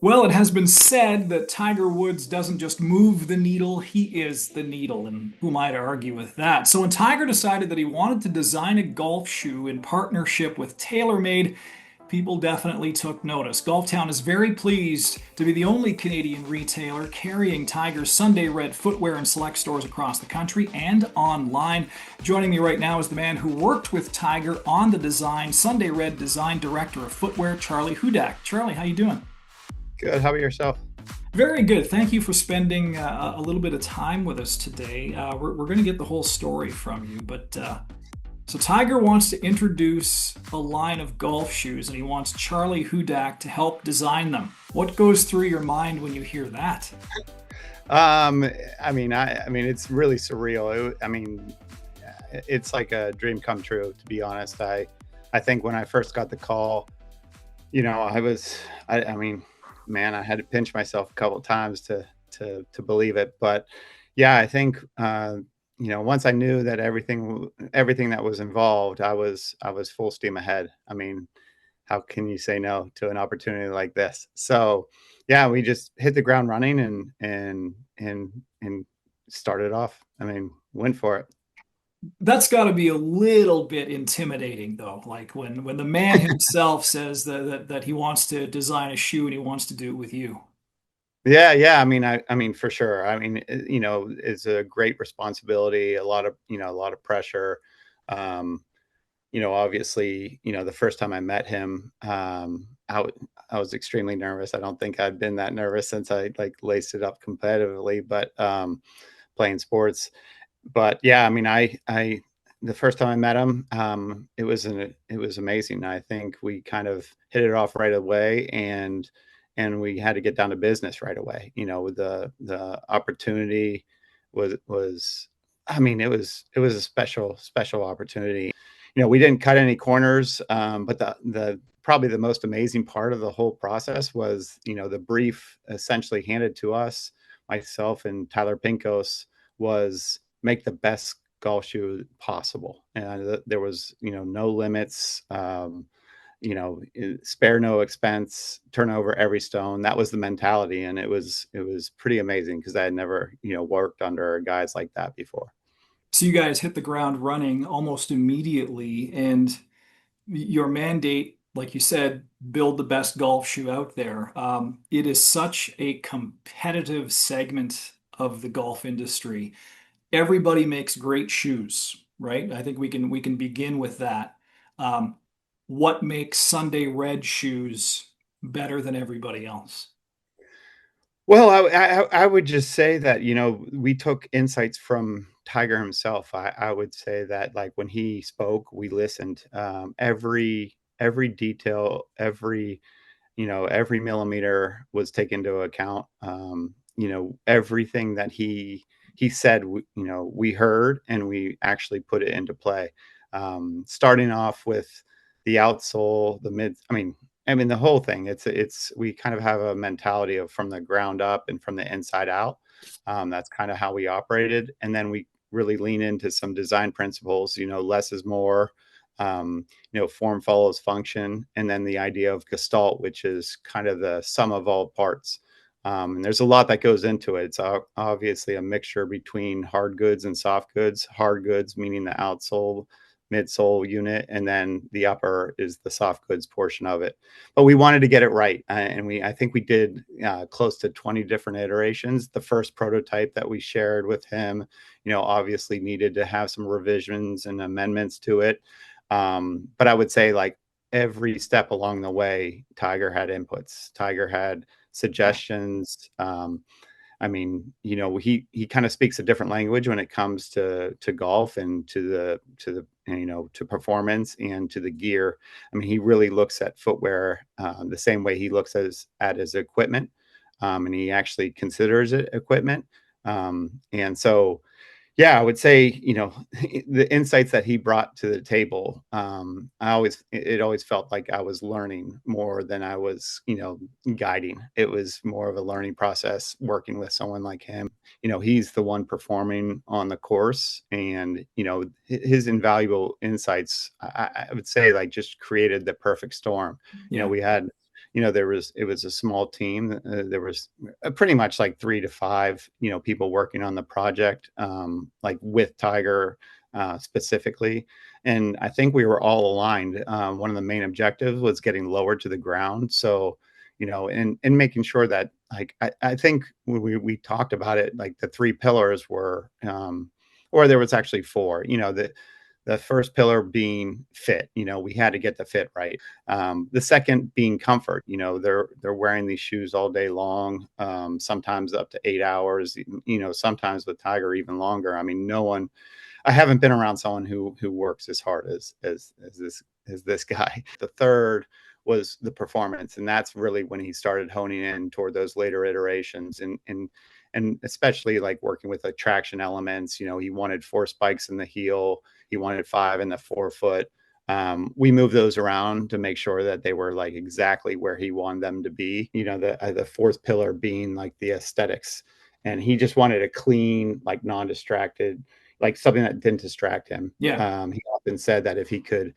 Well, it has been said that Tiger Woods doesn't just move the needle, he is the needle, and who am I to argue with that? So when Tiger decided that he wanted to design a golf shoe in partnership with TaylorMade, people definitely took notice. Golf Town is very pleased to be the only Canadian retailer carrying Tiger's Sunday Red footwear in select stores across the country and online. Joining me right now is the man who worked with Tiger on the design, Sunday Red design director of footwear, Charlie Hudak. Charlie, how you doing? Good. How about yourself? Very good. Thank you for spending a little bit of time with us today. We're going to get the whole story from you, but so Tiger wants to introduce a line of golf shoes, and he wants Charlie Hudak to help design them. What goes through your mind when you hear that? Um, I mean, it's really surreal. It's like a dream come true, to be honest. I think when I first got the call, I mean, man, I had to pinch myself a couple of times to believe it. But yeah, I think, once I knew that everything that was involved, I was full steam ahead. I mean, how can you say no to an opportunity like this? So yeah, we just hit the ground running and started off. I mean, went for it. That's got to be a little bit intimidating, though. Like when the man himself says that he wants to design a shoe and he wants to do it with you. Yeah, yeah. I mean, for sure. I mean, it's a great responsibility, a lot of pressure. Um, Obviously, the first time I met him, I was extremely nervous. I don't think I'd been that nervous since I like laced it up competitively, but playing sports. But yeah, I mean, the first time I met him, it was amazing. I think we kind of hit it off right away, and we had to get down to business right away. With the opportunity was, I mean, it was a special opportunity. We didn't cut any corners, but the probably the most amazing part of the whole process was, the brief essentially handed to us, myself and Tyler Pinkos, was make the best golf shoe possible. And there was, no limits, spare no expense, turn over every stone. That was the mentality. And it was pretty amazing because I had never, worked under guys like that before. So you guys hit the ground running almost immediately, and your mandate, like you said, build the best golf shoe out there. It is such a competitive segment of the golf industry. Everybody makes great shoes, right? I think we can begin with that. Um, what makes Sunday Red shoes better than everybody else? Well, I would just say that, we took insights from Tiger himself. I would say that, like, when he spoke, we listened. Every detail, every millimeter was taken into account. Everything that he said, we heard, and we actually put it into play. Starting off with the outsole, the mid. I mean, the whole thing. It's we kind of have a mentality of from the ground up and from the inside out. That's kind of how we operated, and then we really lean into some design principles. Less is more. Form follows function, and then the idea of gestalt, which is kind of the sum of all parts. And there's a lot that goes into it. It's obviously a mixture between hard goods and soft goods. Hard goods meaning the outsole, midsole unit, and then the upper is the soft goods portion of it. But we wanted to get it right, and I think we did close to 20 different iterations. The first prototype that we shared with him, obviously needed to have some revisions and amendments to it. But I would say, like, every step along the way, Tiger had inputs. Tiger had suggestions. He kind of speaks a different language when it comes to golf and to performance and to the gear. I mean, he really looks at footwear the same way he looks at his equipment, and he actually considers it equipment. And so, yeah, I would say, the insights that he brought to the table, it always felt like I was learning more than I was, guiding. It was more of a learning process working with someone like him. He's the one performing on the course, and, his invaluable insights, I would say, like, just created the perfect storm. Yeah. We had, it was a small team. There was pretty much like 3 to 5, people working on the project, like with Tiger specifically. And I think we were all aligned. One of the main objectives was getting lower to the ground. So, and making sure that, like, I think we talked about it, like the 3 pillars were, or there was actually 4, the first pillar being fit. We had to get the fit right. The second being comfort. They're wearing these shoes all day long, sometimes up to 8 hours. Sometimes with Tiger even longer. I mean, no one. I haven't been around someone who works as hard as this guy. The third was the performance, and that's really when he started honing in toward those later iterations, and especially like working with like traction elements. He wanted 4 spikes in the heel, he wanted 5 in the forefoot. We moved those around to make sure that they were like exactly where he wanted them to be. The fourth pillar being like the aesthetics, and he just wanted a clean, like non-distracted, like something that didn't distract him. Yeah. He often said that if he could,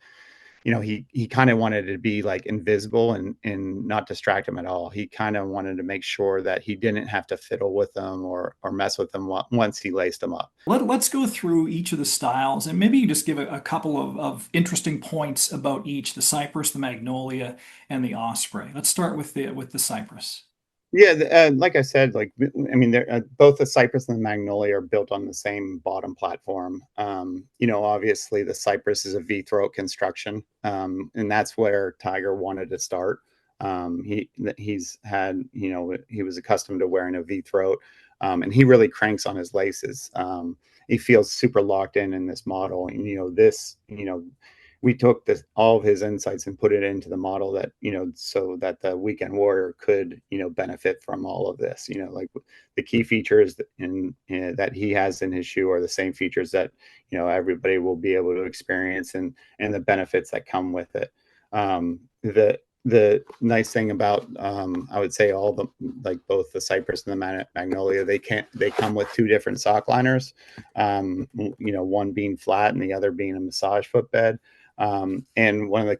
he kind of wanted it to be like invisible and not distract him at all. He kind of wanted to make sure that he didn't have to fiddle with them or mess with them once he laced them up. Let's go through each of the styles and maybe you just give a couple of interesting points about each, the Cypress, the Magnolia, and the Osprey. Let's start with the Cypress. Yeah, like I said, like I mean, both the Cypress and the Magnolia are built on the same bottom platform. Obviously the Cypress is a V-throat construction, and that's where Tiger wanted to start. He's had, he was accustomed to wearing a V-throat, and he really cranks on his laces. He feels super locked in this model, and we took all of his insights and put it into the model that, so that the weekend warrior could, benefit from all of this. Like the key features that he has in his shoe are the same features that, everybody will be able to experience, and the benefits that come with it. The nice thing about, I would say, all the, like both the Cypress and the Magnolia, they come with 2 different sock liners, one being flat and the other being a massage footbed. And one of the,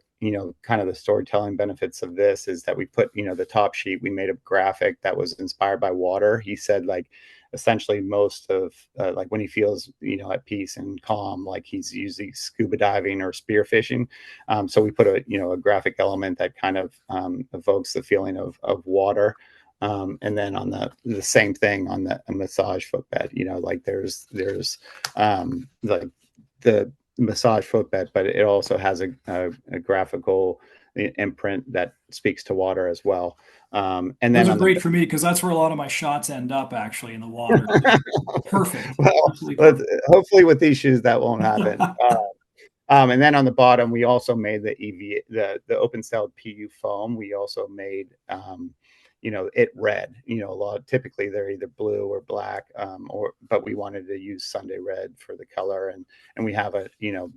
kind of the storytelling benefits of this is that we put, the top sheet, we made a graphic that was inspired by water. He said, like, essentially most of, like when he feels, at peace and calm, like he's usually scuba diving or spearfishing. So we put a graphic element that kind of evokes the feeling of water. And then on the same thing on the massage footbed, like there's like the massage footbed, but it also has a graphical imprint that speaks to water as well. And Those then are on great the for me because that's where a lot of my shots end up actually in the water. Perfect. well, Absolutely perfect. hopefully with these shoes that won't happen. And then on the bottom, we also made the the open celled PU foam. We also made, it red. Typically they're either blue or black, but we wanted to use Sunday red for the color, and we have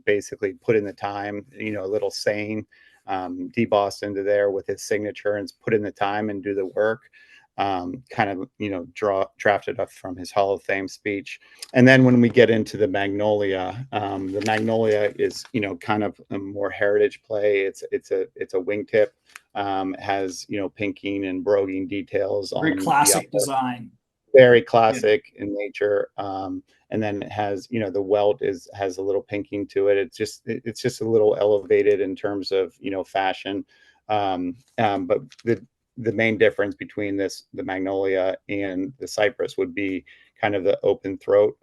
basically put in the time, a little saying, debossed into there with his signature, and put in the time and do the work. Kind of, drafted up from his Hall of Fame speech. And then when we get into the Magnolia is, kind of a more heritage play. It's a wingtip. Has, pinking and broguing details Very on the classic upper, design. very Yeah. classic in nature. And then it has, the welt has a little pinking to it. It's just a little elevated in terms of, fashion. But the main difference between the Magnolia and the Cypress would be kind of the open throat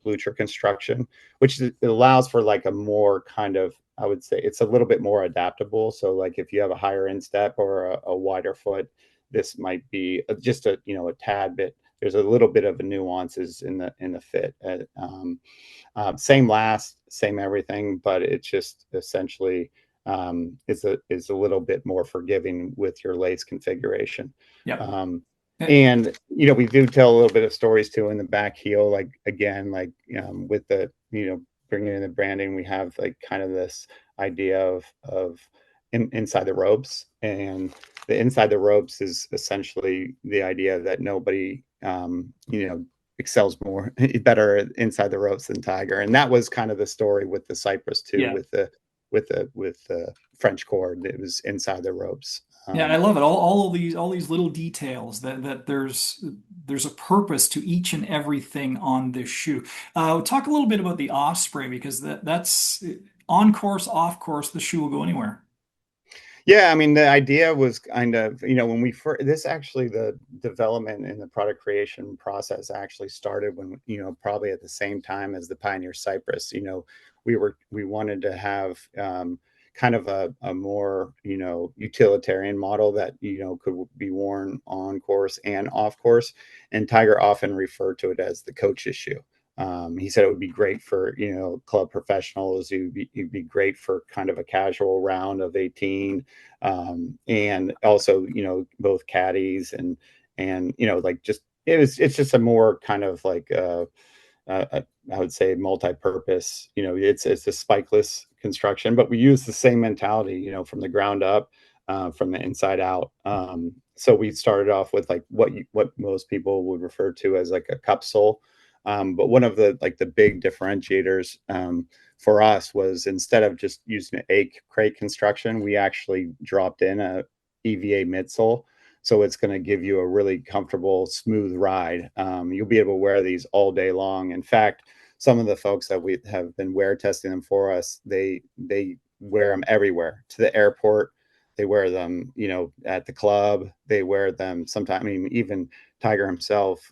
blucher construction, which it allows for like a more kind of, I would say it's a little bit more adaptable. So like if you have a higher instep or a wider foot, this might be just a, a tad bit. There's a little bit of a nuances in the fit. Same last, same everything, but it's just essentially is a little bit more forgiving with your lace configuration. Yep. And we do tell a little bit of stories too in the back heel, like again, like with the bringing in the branding, we have like kind of this idea of inside the ropes, and the inside the ropes is essentially the idea that nobody excels more better inside the ropes than Tiger. And that was kind of the story with the Cypress too, Yeah. with the French cord. It was inside the ropes. Yeah, I love it. All these little details that there's a purpose to each and everything on this shoe. Talk a little bit about the Osprey because that's on course, off course, the shoe will go anywhere. Yeah, I mean, the idea was kind of, when we first, this actually, the development and the product creation process actually started when, probably at the same time as the Pioneer Cypress. We wanted to have kind of a more, utilitarian model that, could be worn on course and off course. And Tiger often referred to it as the coach's shoe. He said it would be great for, club professionals. It'd be great for kind of a casual round of 18, and also, both caddies and like, just it's just a more kind of like I would say multi-purpose. It's a spikeless construction, but we use the same mentality, from the ground up, from the inside out. So we started off with like what most people would refer to as like a cup sole. But one of the like the big differentiators, for us, was instead of just using an A crate construction, we actually dropped in a EVA midsole. So it's going to give you a really comfortable, smooth ride. You'll be able to wear these all day long. In fact, some of the folks that we have been wear testing them for us, they wear them everywhere, to the airport. They wear them, at the club. They wear them sometimes. I mean, even Tiger himself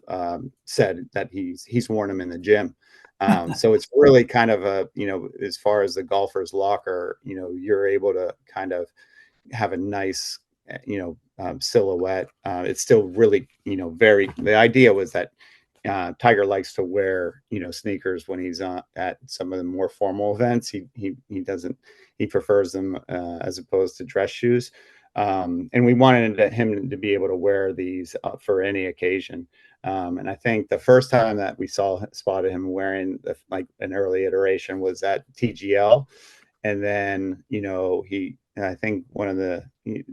said that he's worn them in the gym. So it's really kind of a, as far as the golfer's locker, you're able to kind of have a nice, silhouette. It's still really, very. The idea was that Tiger likes to wear, sneakers when he's at some of the more formal events. He doesn't. He prefers them as opposed to dress shoes. And we wanted him to be able to wear these for any occasion. And I think the first time that we spotted him wearing like an early iteration was at TGL, and then I think one of the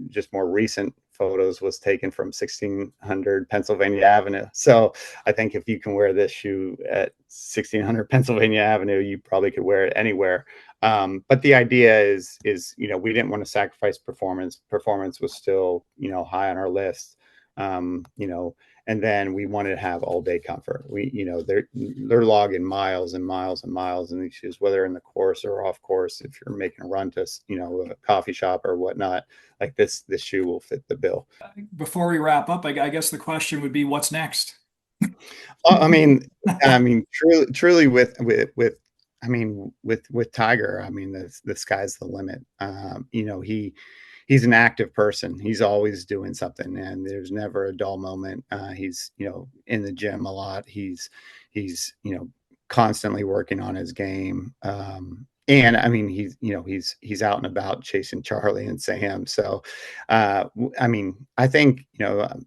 just more recent photos was taken from 1600 Pennsylvania Avenue. So I think if you can wear this shoe at 1600 Pennsylvania Avenue, you probably could wear it anywhere. But the idea is we didn't want to sacrifice performance. Performance was still high on our list. And then we wanted to have all day comfort. They're logging miles and miles and miles in these shoes, whether in the course or off course. If you're making a run to a coffee shop or whatnot, like this shoe will fit the bill. Before we wrap up, I guess the question would be, what's next? I mean, truly with Tiger, I mean, the sky's the limit. He's an active person. He's always doing something, and there's never a dull moment. He's in the gym a lot. He's constantly working on his game. And I mean, he's out and about chasing Charlie and Sam. So, I mean, I think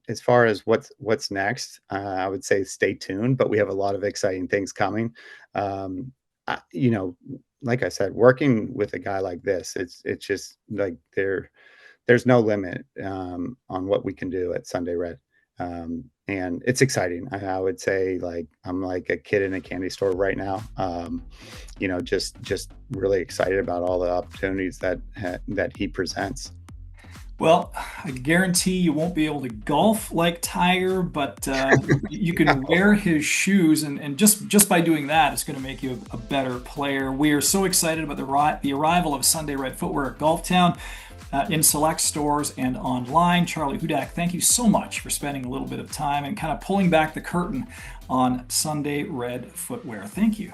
as far as what's next, I would say stay tuned. But we have a lot of exciting things coming. I, you know, like I said, working with a guy like this, it's just like there's no limit on what we can do at Sunday Red. And it's exciting. I would say, like, I'm like a kid in a candy store right now. Just really excited about all the opportunities that he presents. Well, I guarantee you won't be able to golf like Tiger, but you can wear his shoes, and just by doing that, it's going to make you a better player. We are so excited about the arrival of Sunday Red Footwear at Golf Town, in select stores and online. Charlie Hudak, thank you so much for spending a little bit of time and kind of pulling back the curtain on Sunday Red Footwear. Thank you.